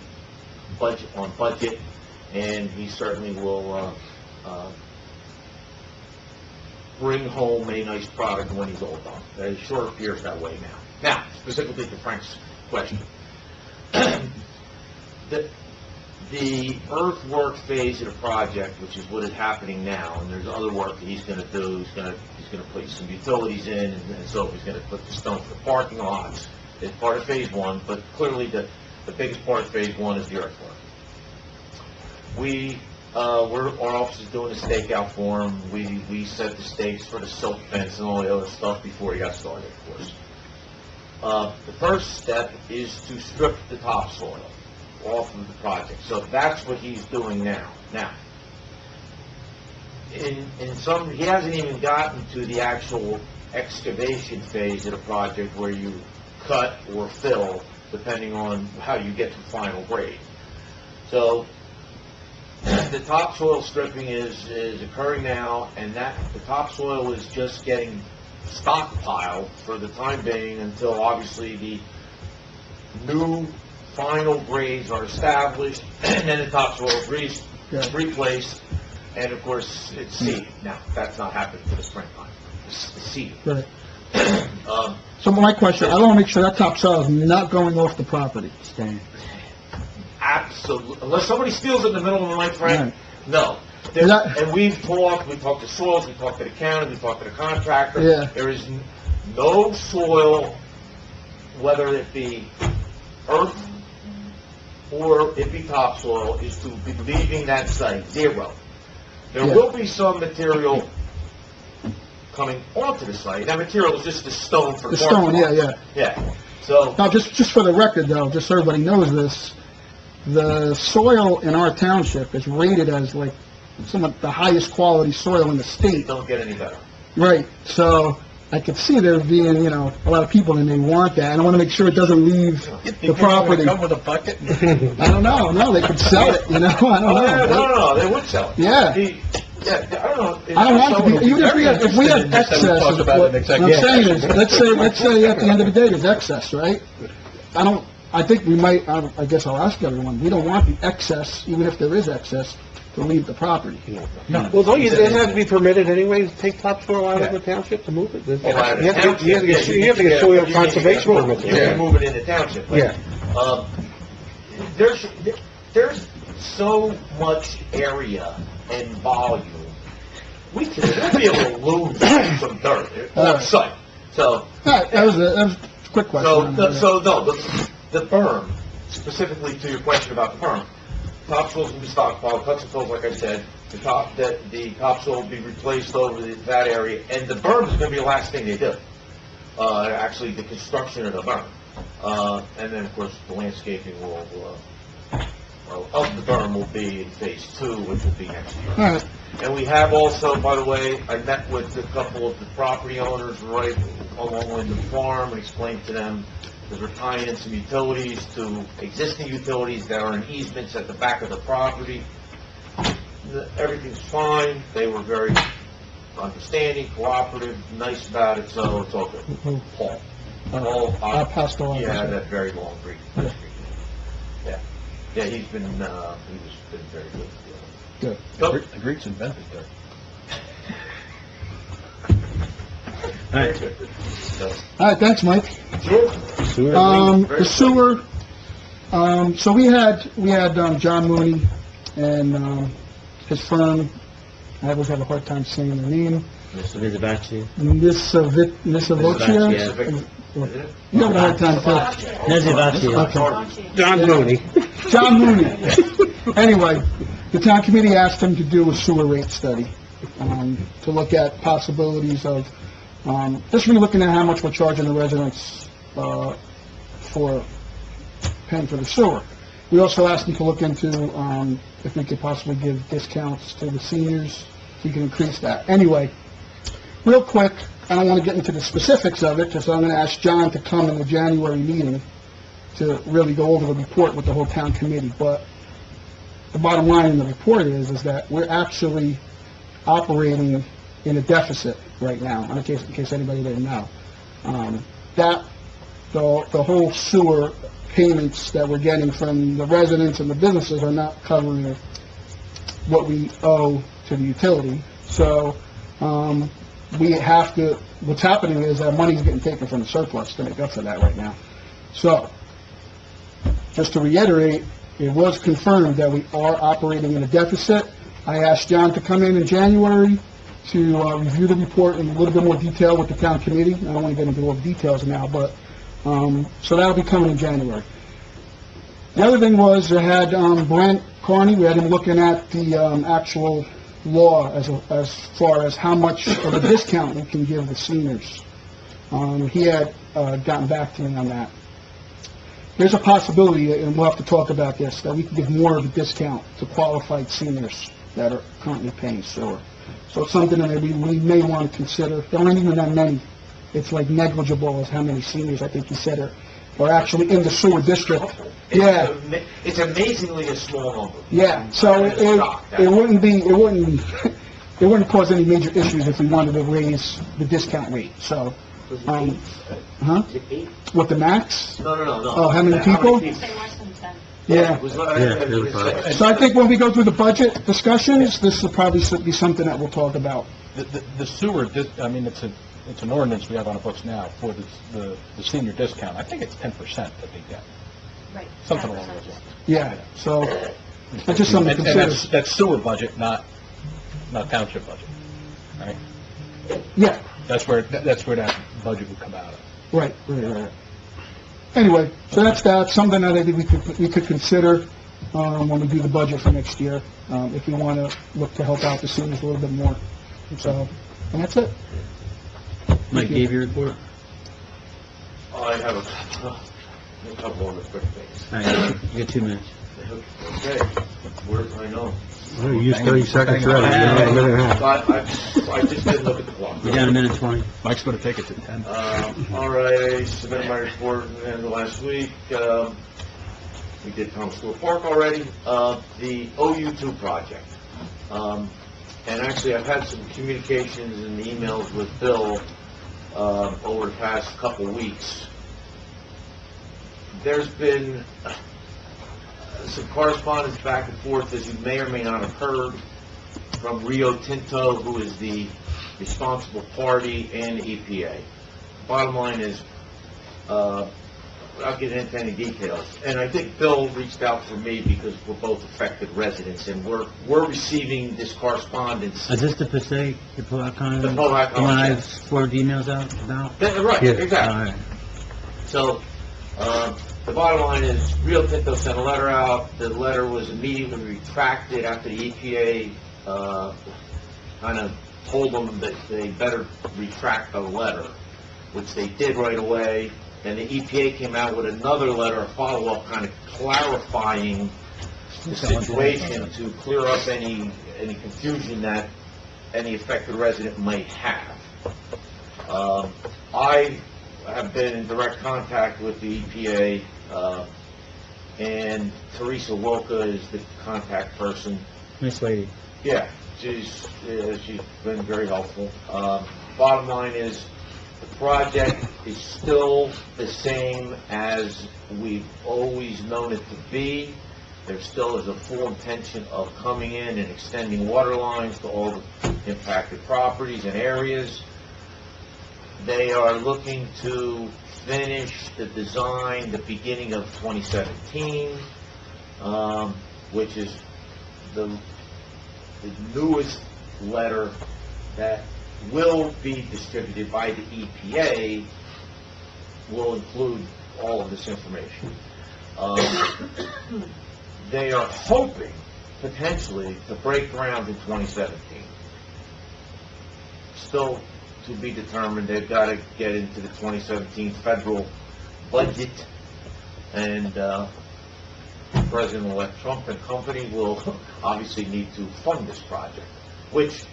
on budget, and he certainly will bring home a nice product when he's all done. It sure appears that way now. Now, specifically to Frank's question. The earthwork phase of the project, which is what is happening now, and there's other work that he's going to do. He's going to put some utilities in, and so he's going to put the stone for the parking lots. It's part of phase one, but clearly the biggest part of phase one is the earthwork. Our office is doing a stakeout for him. We set the stakes for the silk fence and all the other stuff before he got started, of course. The first step is to strip the topsoil off of the project. So that's what he's doing now. Now, he hasn't even gotten to the actual excavation phase of the project where you cut or fill, depending on how you get to final grade. So the topsoil stripping is occurring now, and the topsoil is just getting stockpiled for the time being until obviously the new final grades are established, and then the topsoil is replaced, and of course it's seeded. Now, that's not happening for the springtime. It's seeded. right. So my question, I want to make sure that topsoil is not going off the property. Staying. Absolutely. Unless somebody steals it in the middle of the night, Frank, Right. no. And we've talked to soils, we talked to the county, we talked to the contractor. Yeah. There is no soil, whether it be earth or it be topsoil, is to be leaving that site. Zero. There Yeah. will be some material coming onto the site. That material is just the stone for The parking stone, lot. yeah. Yeah. So, Now, just for the record, though, just so everybody knows this, the soil in our township is rated as like some of the highest quality soil in the state. Don't get any better. Right, so I could see there being, a lot of people that may want that, and I want to make sure it doesn't leave the property. Come with a bucket? I don't know, no, they could sell it, I don't know. No, they would sell it. Yeah. Yeah, I don't know. I don't want it to be, even if we have excess, talk about it what next I'm saying is, let's say at the end of the day, there's excess, right? I think we might, I guess I'll ask everyone, we don't want the excess, even if there is excess, to leave the property. Well, don't you, it has to be permitted anyway, to take topsoil out of the township to move it? You have to get soil conservation permits. You can move it in the township. but, Yeah. There's so much area and volume. We'll be able to lose some dirt on site. So, That was a quick question. the berm, specifically to your question about the berm, topsoil's gonna be stockpiled, cuts and fills, like I said, the topsoil will be replaced over that area, and the berm is gonna be the last thing they do. Actually, the construction of the berm. And then, of course, the landscaping of the berm will be in phase 2, which will be next year. All right. And we have also, by the way, I met with a couple of the property owners right along the farm and explained to them that we're tying in some utilities to existing utilities that are in easements at the back of the property. Everything's fine. They were very understanding, cooperative, nice about it, so it's all good. Paul. Pascal. Yeah, that very long brief. Yeah, he's been very good. Good. The Greeks invented dirt. All right. All right, thanks, Mike. Sure. The sewer, so we had John Mooney and his firm, I always have a hard time saying their name, Visavaci. Nisavocia? You have a hard time saying. Visavaci. Okay. John Mooney. John Mooney. Anyway, the town committee asked him to do a sewer rate study, to look at possibilities of, just really looking at how much we're charging the residents, for paying for the sewer. We also asked him to look into, if we could possibly give discounts to the seniors, so we can increase that. Anyway, real quick, I don't want to get into the specifics of it, so I'm going to ask John to come in the January meeting to really go over the report with the whole town committee. But the bottom line in the report is that we're actually operating in a deficit right now, in case anybody didn't know. The whole sewer payments that we're getting from the residents and the businesses are not covering what we owe to the utility. So, we have to, what's happening is that money's getting taken from the surplus to make up for that right now. So, just to reiterate, it was confirmed that we are operating in a deficit. I asked John to come in January to review the report in a little bit more detail with the town committee. I don't want to get into all the details now, but, so that'll be coming in January. The other thing was, I had Brent Carney, we had him looking at the actual law as far as how much of a discount we can give the seniors. He had gotten back to me on that. There's a possibility, and we'll have to talk about this, that we can give more of a discount to qualified seniors that are currently paying sewer. So it's something that we may want to consider. There aren't even that many. It's like negligible as how many seniors, I think you said, are actually in the sewer district. Yeah. It's amazingly a small number. Yeah, so it wouldn't cause any major issues if we wanted to raise the discount rate, so. Huh? What, the max? No. Oh, how many people? Say less than 10. Yeah. So I think when we go through the budget discussions, this will probably be something that we'll talk about. The sewer, it's an ordinance we have on the books now for the senior discount. I think it's 10% that they get, Right. something along those lines. Yeah, so that's just something to And consider. that's sewer budget, not township budget, right? Yeah, That's where that budget would come out of. right. Anyway, so that's something that I think we could consider, when we do the budget for next year, if we want to look to help out the seniors a little bit more. So, and that's it. Mike gave your report? I have a couple of quick things. All right, you get 2 minutes. Okay, I know. You use 30 seconds already, you have a minute and a half. I just didn't look at the clock. We're down a minute 20. Mike's gonna take it to 10. All right, I submitted my report at the end of last week. We did Town School Park already. The OU2 project. And actually, I've had some communications and emails with Bill over the past couple of weeks. There's been some correspondence back and forth, as you may or may not have heard, from Rio Tinto, who is the responsible party, and the EPA. Bottom line is, without getting into any details, and I think Bill reached out for me because we're both affected residents, and we're receiving this correspondence. Is this the Passaic, the Polack County? The Polack The one I County, forwarded emails out about? Right, Yeah. exactly. All right. So, the bottom line is, Rio Tinto sent a letter out. The letter was immediately retracted after the EPA kind of told them that they better retract the letter, which they did right away. And the EPA came out with another letter, a follow-up, kind of clarifying the situation to clear up any confusion that any affected resident might have. I have been in direct contact with the EPA, and Teresa Wilka is the contact person. Nice lady. Yeah, she's been very helpful. Bottom line is, the project is still the same as we've always known it to be. There still is a full intention of coming in and extending water lines to all the impacted properties and areas. They are looking to finish the design the beginning of 2017, which is the newest letter that will be distributed by the EPA, will include all of this information. They are hoping, potentially, to break ground in 2017. Still to be determined. They've got to get into the 2017 federal budget, and President-elect Trump and company will obviously need to fund this project, which,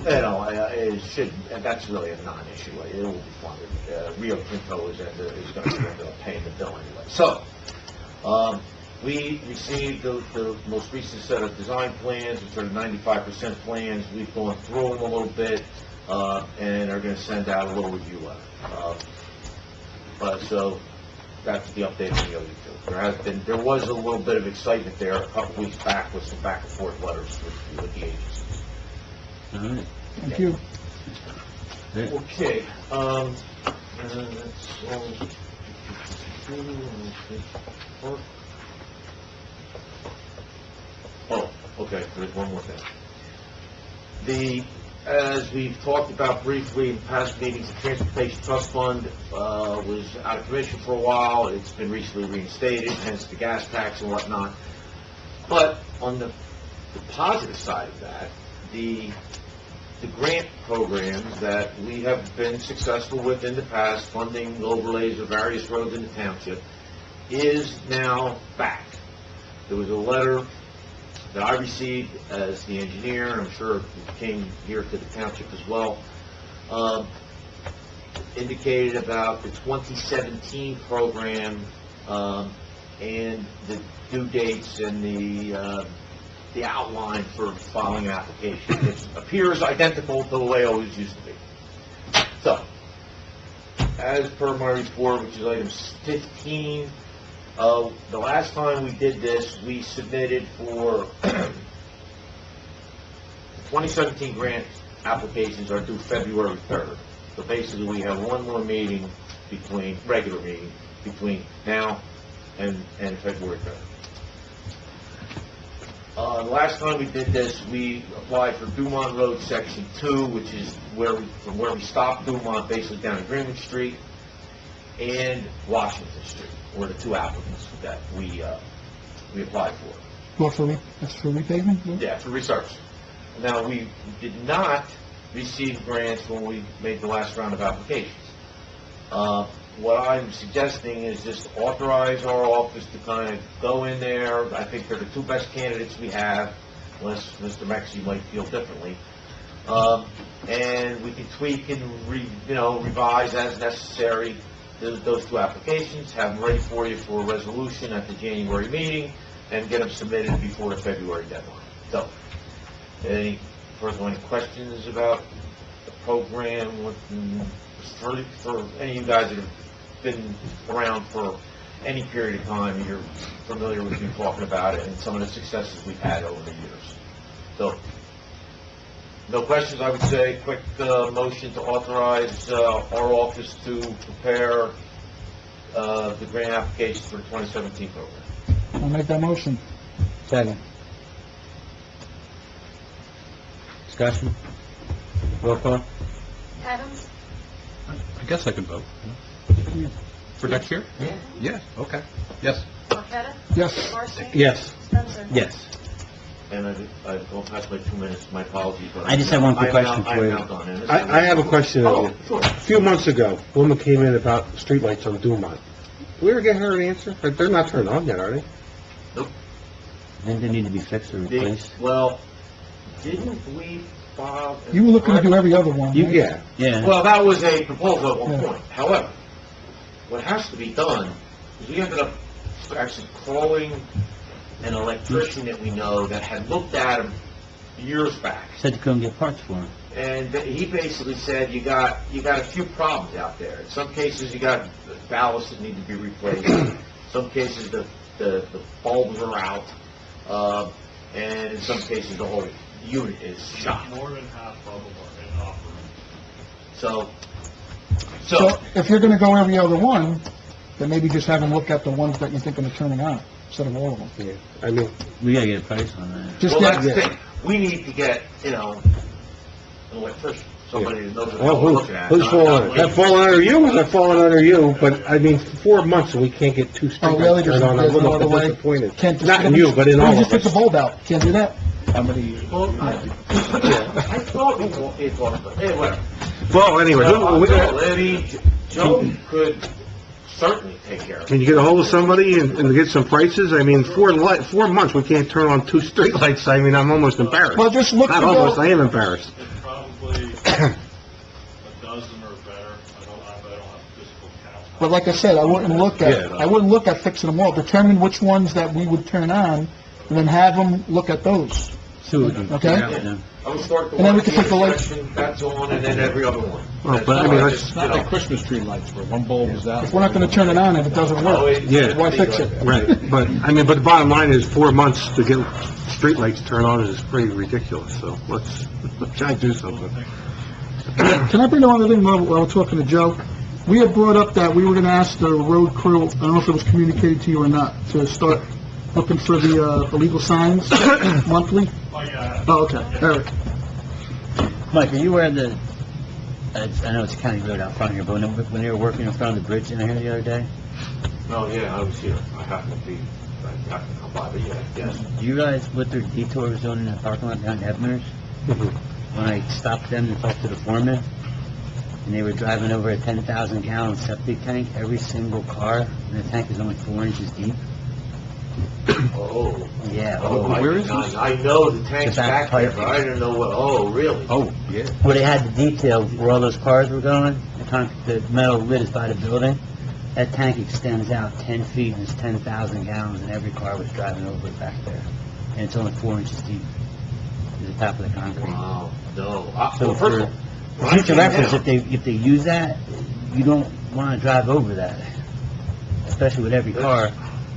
you know, it should, and that's really a non-issue. It will be funded. Rio Tinto is going to end up paying the bill anyway. So, we received the most recent set of design plans, which are the 95% plans. We've gone through them a little bit, and are going to send out a little review letter. So, that's the update on the other two. There was a little bit of excitement there a couple weeks back with some back and forth letters with the agencies. All right. Thank you. Okay, that's all. Oh, okay, there's one more thing. As we've talked about briefly in past meetings, the Transportation Trust Fund was out of commission for a while. It's been recently reinstated, hence the gas tax and whatnot. But on the positive side of that, the grant programs that we have been successful with in the past, funding overlays of various roads in the township, is now back. There was a letter that I received as the engineer, and I'm sure it came here to the township as well, indicated about the 2017 program and the due dates and the outline for filing applications, which appears identical to the way it always used to be. So, as per my report, which is item 15, the last time we did this, we submitted for 2017 grant applications are due February 3rd. So basically, we have one more meeting regular meeting between now and February 3rd. The last time we did this, we applied for Dumont Road Section 2, which is from where we stopped Dumont, basically down to Greenwich Street, and Washington Street, were the two applicants that we applied for. Well, that's for repaving? Yeah, for research. Now, we did not receive grants when we made the last round of applications. what I'm suggesting is just authorize our office to kind of go in there. I think they're the two best candidates we have, unless Mr. Maxey might feel differently. And we can tweak and revise as necessary those two applications, have them ready for you for a resolution at the January meeting, and get them submitted before the February deadline. So, any questions about the program? For any of you guys that have been around for any period of time, you're familiar with me talking about it and some of the successes we've had over the years. So, no questions, I would say. Quick motion to authorize our office to prepare the grant applications for the 2017 program. I'll make that motion. Second. Discussion? Roll call? Adams? I guess I can vote. For next year? Yeah. Yeah, okay. Yes. Marqueta? Yes. Marson? Yes. Spencer? Yes. And I've gone past my 2 minutes, my apologies. But I just have one quick question for you. I'm now done. And I have a question of Oh, you. sure. A few months ago, a woman came in about streetlights on Dumont. Did we ever get her an answer? They're not turned on yet, are they? Then they need to be fixed or replaced. Well, didn't we file... You were looking to do every other one, right? Yeah. Yeah. Well, that was a proposal at one Yeah. point. However, what has to be done is we ended up actually calling an electrician that we know that had looked at them years back. Said you couldn't get parts for them. And he basically said, you got a few problems out there. In some cases, you got ballasts that need to be replaced. In some cases, the bulbs are out. And in some cases, the whole unit is shot. More than half of them are inoperable. So So if you're gonna go every other one, then maybe just have them look at the ones that you're thinking of turning on, instead of all of them. Yeah. I mean, We gotta get a price on that. Just well, get, that's the thing. We need to get, an electrician, somebody that knows what well, we're looking at. who's Not falling? me. That falling under you or that falling under you? But, I mean, 4 months and we can't get 2 oh, really? streetlights turned on. I'm a There's no little other bit way? disappointed. Can't just... Not in you, but in Well, all you of just take the us. bulb out. Can't do that? Well, I thought he thought, but hey, whatever. Well, anyway, Joe could certainly take care of it. can you get a hold of somebody and get some prices? I mean, 4 months we can't turn on 2 streetlights. I mean, I'm almost embarrassed. Well, just look Not to almost, go... I am embarrassed. It's probably a dozen or better. I don't have physical count. But like I said, I wouldn't look at fixing them all. Determine which ones that we would turn on, and then have them look at those. See what we can Okay. figure out with them. I would start the And then we one can take the lights- section, that's on, and then every other one. Well, but I mean, let's- It's not like Christmas tree lights where one bulb is out. If we're not gonna turn it on if it doesn't work, Yeah. why fix it? Right, but the bottom line is 4 months to get streetlights turned on is pretty ridiculous, so let's try to do something. Can I bring up one other thing while we're talking to Joe? We had brought up that we were gonna ask the road crew, I don't know if it was communicated to you or not, to start looking for the illegal signs monthly. Oh, yeah. Oh, okay, Eric. Mike, are you aware of the, I know it's a county road out front here, but when they were working in front of the bridge in here the other day, Oh, yeah, I was here. I happened to come by, but yeah, yes. do you realize what their detour was doing in the parking lot behind Hebner's? When I stopped them to talk to the foreman, and they were driving over a 10,000-gallon septic tank, every single car, and the tank is only 4 inches deep. Oh. Yeah. Where is this? I know the tank's The back back there, pipe. but I didn't know what, oh, really? Oh, yeah. Where they had the detail where all those cars were going, the metal lid is by the building, that tank extends out 10 feet and it's 10,000 gallons, and every car was driving over it back there. And it's only 4 inches deep to the top of the concrete. Wow, no. So Well, first of all, for future reference, if they use that, you don't want to drive over that, especially with every car,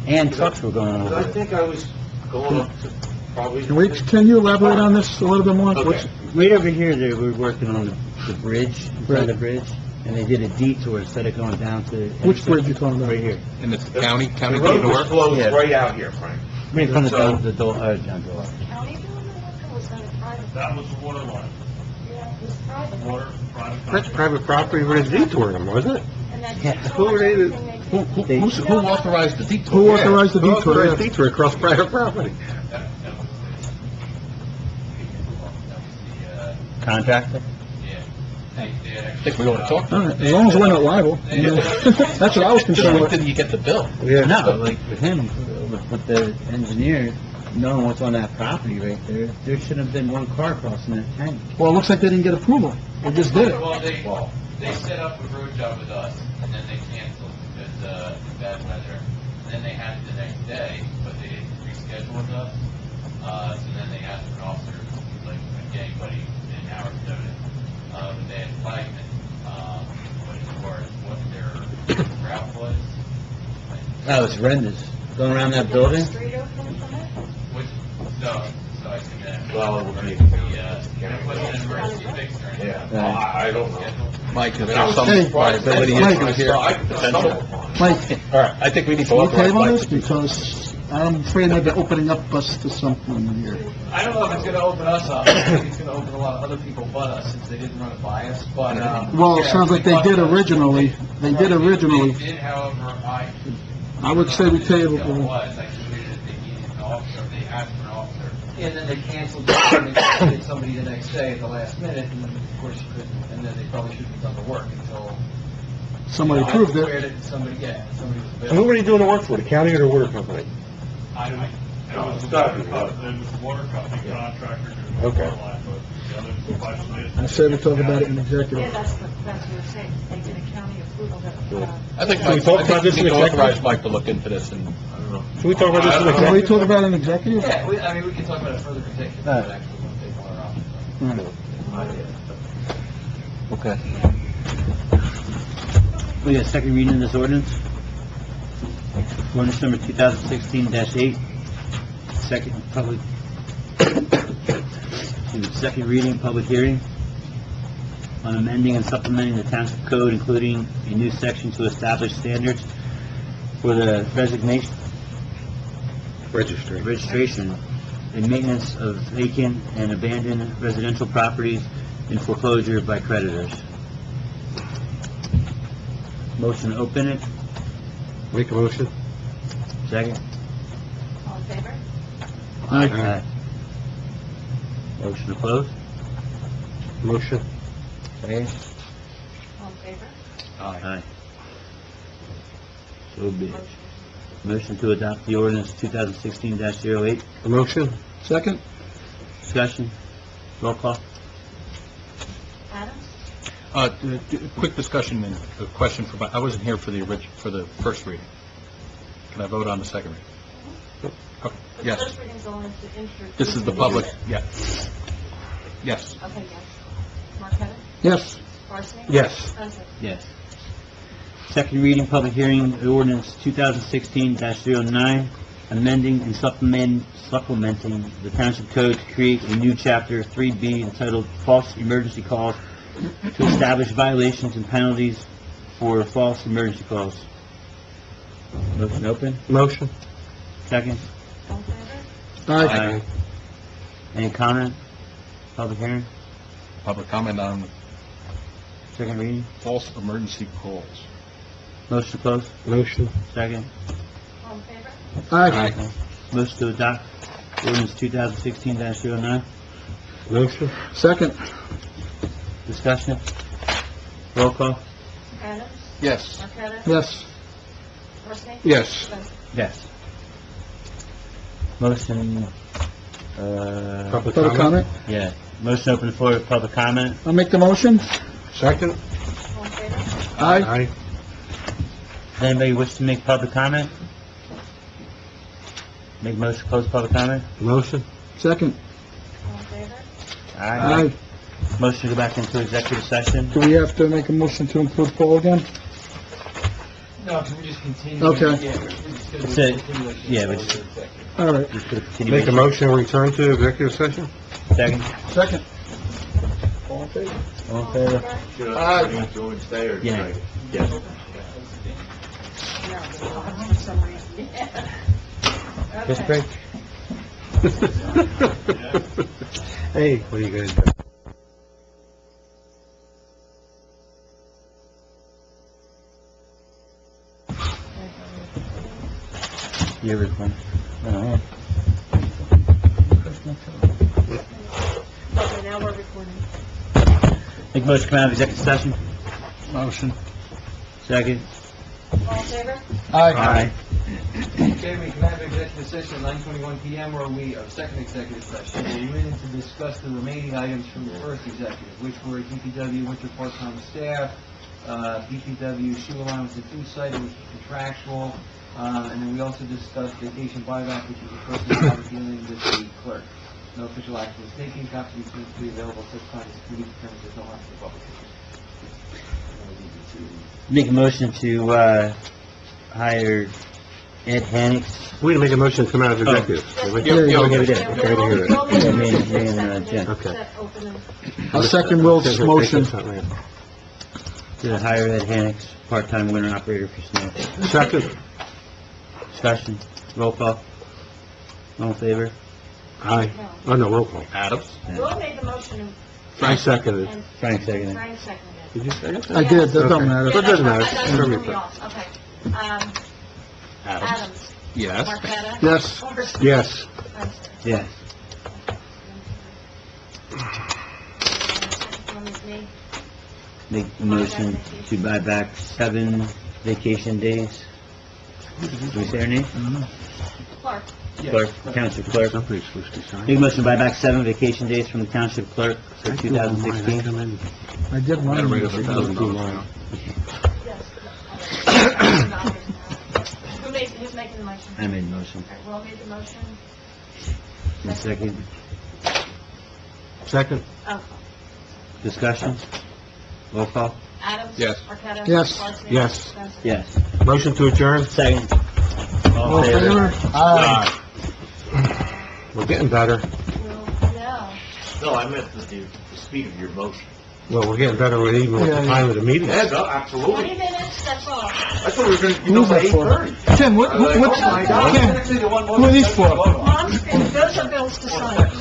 and trucks were going I over it. think I was going up to probably... Can you elaborate on this a little bit more? Okay. Right over here, they were working on the bridge, in front of the bridge, and they did a detour instead of going down to... Which bridge you talking about? Right here. And it's the county The road was detour? closed Yeah. right out here, Frank. Right in front of So- the door, John Doe. County doing it, or was that a private? That was the water line. Yeah, it was private. Water, private That's contract. private property where it's detouring them, wasn't it? And that Yeah. detour, Who are they to- everything they did. Who authorized the detour? Who authorized the Who detour? authorized Yeah. detour across private property? Contractor? I think we ought to talk to All him. right, as long as we're not liable. You know. That's what I was concerned with. Didn't you get the bill? Yeah. No, like with him, with the engineer, knowing what's on that property right there shouldn't have been one car crossing that tank. Well, it looks like they didn't get approval. They just did it. Well, they set up a road job with us, and then they canceled because of bad weather. And then they had it the next day, but they didn't reschedule with us. So then they asked for an officer, like, anybody in hours notice. But they had flagged it, but as far as what their route was, Oh, it's horrendous. Going around that building? Street open from it? which, so I think that. Well, it would be- It wasn't an emergency fix or anything. Yeah, I don't know. Mike, is But I there was some saying, liability Mike, issue here? I could stumble upon it. Mike, All right, I think we need to can we authorize table Mike this? to do Because I'm afraid maybe opening up us to something here. I don't know if it's gonna open us up, I think it's gonna open a lot of other people but us, since they didn't run it by us, but, Well, it sounds like they did originally. They did originally. They did, however, I would say we tabled It it. was, I concluded that they needed an officer, they asked for an officer. and then they canceled it, and they did somebody the next day at the last minute, and then, of course, you couldn't, and then they probably shouldn't have done the work until. Somebody you know, approved declared it. and somebody was And who available. were you doing the work for, the county or the water company? It No, was it's the gotta water be company, it was the water company contractor doing the Okay. water line, but the other providers made. I said we talk about it in Yeah, executive. that's what you're saying. They did a county approval that, I think Can we Mike, talk I about think this we in need to executive? authorize Mike to look into this and, Can we talk about this in Can we executive? talk about it in executive? Yeah, I mean, we can talk about it further executive, but actually, we'll take one off. Okay. We got second reading of this ordinance. Ordinance number 2016-8. Second public, second reading, public hearing on amending and supplementing the township code, including a new section to establish standards for the registration and maintenance of vacant and abandoned residential properties in foreclosure by creditors. Motion to open it. Make a motion. Second. all in favor? Aye. Motion to close. Motion. Second. All in favor? Aye. So be it. Motion. Motion to adopt the ordinance 2016-08. A motion. Second? Discussion. Roll call. Adams? quick discussion and a question for, I wasn't here for the first reading. Can I vote on the second reading? Okay, The yes. first reading's only to introduce. This is the public, yeah. Yes. Okay, yes. Marqueta? Yes. Varsity? Yes. Hunter? Yes. Second reading, public hearing, ordinance 2016-09, amending and supplementing the township code to create a new chapter 3B entitled False Emergency Calls to establish violations and penalties for false emergency calls. Motion open. Motion. Second. All in favor? Aye. Any comment? Public hearing, Public comment on second reading. false emergency calls. Motion to close. Motion. Second. All in favor? Aye. Motion to adopt ordinance 2016-09. Motion. Second? Discussion. Roll call. Adams? Yes. Marqueta? Yes. Varsity? Yes. Hunter? Yes. Motion, Public Public comment? yeah. Motion open the floor to public comment. I'll make the motion. Second. All in favor? Aye. Does anybody wish to make public comment? Make motion to close public comment? Motion. Second? All in favor? Aye. Motion to go back into executive session? Do we have to make a motion to include Paul again? No, because we just continue. Okay. Yeah, we're just gonna That's do a it. continuation. Yeah, we just- Executive. All right. Just for the Make a continuation. motion to return to executive session? Second. Second? All in favor? All in favor? Should I go and stay or? Yeah. Yes. No, for some reason. Just Okay. break. Hey, what are you guys doing? You're recording. Okay, now we're recording. Make a motion to come out of executive session. Motion. Second. All in favor? Aye. Okay, we come out of executive session at 9:21 PM, where we, our second executive session, where we went in to discuss the remaining items from the first executive, which were DPW winter part-time staff, DPW shoe allowance and food site, which was contractual, and then we also discussed vacation buyback, which was the first matter dealing with the clerk. No official action was taken, copies of these be available at such time as committee determines that no harm to the public. Make a motion to, hire Ed Hannix. We didn't make a motion to come out of executive. did we? Yeah, we did. Yeah, Okay, we'll- here it is. we'll make a Yeah, me and- motion me and, second, Jen. Okay. set open and- I'll second Will's motion. To hire Ed Hannix, part-time winter operator for snow. Second. Discussion, roll call. All in favor? Aye. Oh, no, roll call. Adams? Will made the motion Frank seconded. and Frank seconded. Frank seconded. Did you second it? I did, that Okay. don't matter. It doesn't matter. I thought Throw you me threw me back. off. Okay. Adams? Adams. Yes. Marqueta? Yes. Morrison? Yes. Fenster? Yes. Second one is me. Make a motion to buy back 7 vacation days. Did we say her name? Clark. Clerk, township clerk. Somebody's supposed to sign. Make a motion to buy back 7 vacation days from the township clerk for 2016. I did Gotta run. rate it $1,000. Yes. Who's making the motion? I made the motion. Okay, Will made the motion. And second, Second. Oh, discussion, roll call. Adams? Yes. Marqueta? Yes. Marson? Yes. Spencer? Yes. Motion to adjourn? Second. All in favor? Aye. We're getting better. Well, no. No, I meant the speed of your motion. Well, we're getting better with even with Yeah, the yeah. time of the meeting. Yes, 20 absolutely. minutes, that's all. I thought we were going to be Who's done by that for? 8:30. Tim, what's, Oh, my God. Tim, who are these for? Mom's, those are bills to sign.